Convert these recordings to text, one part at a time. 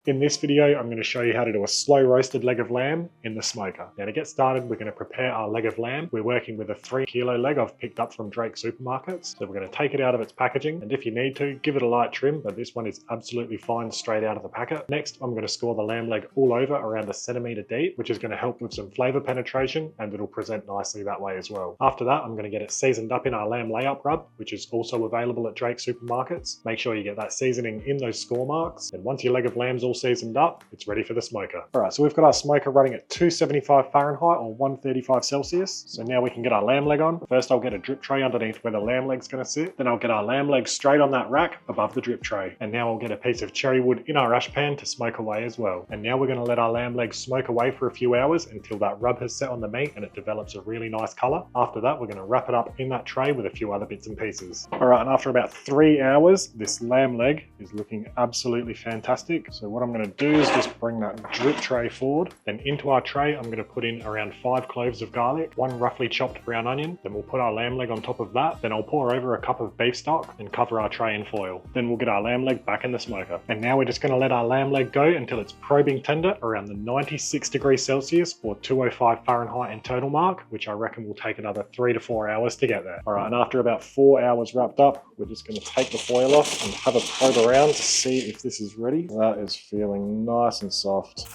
In this video, I'm going to show you how to do a slow roasted leg of lamb in the smoker. Now to get started, we're going to prepare our leg of lamb. We're working with a 3 kilo leg I've picked up from Drake supermarkets. So we're going to take it out of its packaging, and if you need to, give it a light trim, but this one is absolutely fine straight out of the packet. Next, I'm going to score the lamb leg all over around 1 centimeter deep, which is going to help with some flavor penetration, and it'll present nicely that way as well. After that, I'm going to get it seasoned up in our lamb layup rub, which is also available at Drake supermarkets. Make sure you get that seasoning in those score marks, and once your leg of lamb's all seasoned up, it's ready for the smoker. Alright, so we've got our smoker running at 275 Fahrenheit or 135 Celsius. So now we can get our lamb leg on. First I'll get a drip tray underneath where the lamb leg's going to sit. Then I'll get our lamb leg straight on that rack above the drip tray. And now I'll get a piece of cherry wood in our ash pan to smoke away as well. And now we're going to let our lamb leg smoke away for a few hours until that rub has set on the meat and it develops a really nice colour. After that, we're going to wrap it up in that tray with a few other bits and pieces. Alright, and after about 3 hours, this lamb leg is looking absolutely fantastic. So what I'm going to do is just bring that drip tray forward. Then into our tray, I'm going to put in around 5 cloves of garlic, 1 roughly chopped brown onion. Then we'll put our lamb leg on top of that. Then I'll pour over a cup of beef stock and cover our tray in foil. Then we'll get our lamb leg back in the smoker. And now we're just going to let our lamb leg go until it's probing tender around the 96 degrees Celsius or 205 Fahrenheit in total mark, which I reckon will take another 3 to 4 hours to get there. Alright, and after about 4 hours wrapped up, we're just going to take the foil off and have a probe around to see if this is ready. That is feeling nice and soft.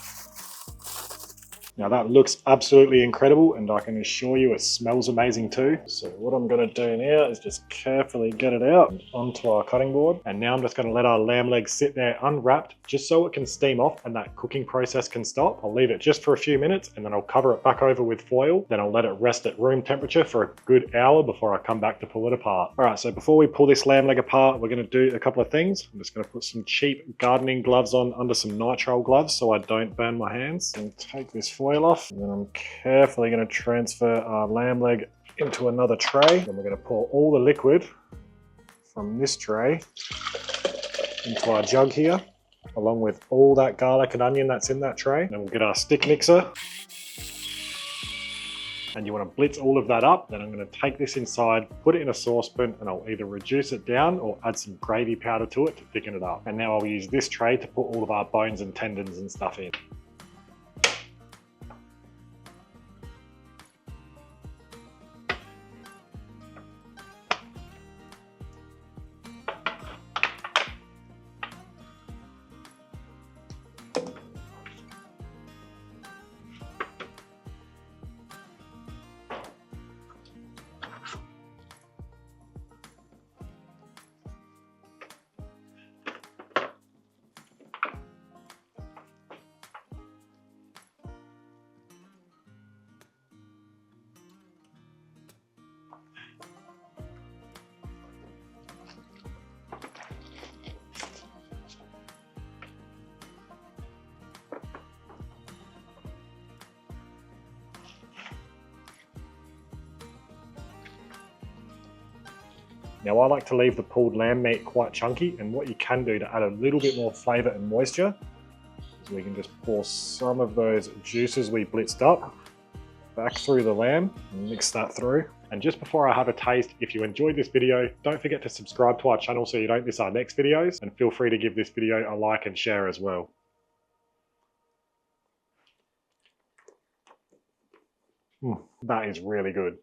Now that looks absolutely incredible, and I can assure you it smells amazing too. So what I'm going to do now is just carefully get it out and onto our cutting board. And now I'm just going to let our lamb leg sit there unwrapped just so it can steam off and that cooking process can stop. I'll leave it just for a few minutes and then I'll cover it back over with foil. Then I'll let it rest at room temperature for a good hour before I come back to pull it apart. Alright, so before we pull this lamb leg apart, we're going to do a couple of things. I'm just going to put some cheap gardening gloves on under some nitrile gloves so I don't burn my hands. And take this foil off, and then I'm carefully going to transfer our lamb leg into another tray. Then we're going to pour all the liquid from this tray into our jug here, along with all that garlic and onion that's in that tray. Then we'll get our stick mixer, and you want to blitz all of that up. Then I'm going to take this inside, put it in a saucepan, and I'll either reduce it down or add some gravy powder to it to thicken it up. And now I'll use this tray to put all of our bones and tendons and stuff in. Now I like to leave the pulled lamb meat quite chunky, and what you can do to add a little bit more flavour and moisture is we can just pour some of those juices we blitzed up back through the lamb and mix that through. And just before I have a taste, if you enjoyed this video, don't forget to subscribe to our channel so you don't miss our next videos, and feel free to give this video a like and share as well. That is really good.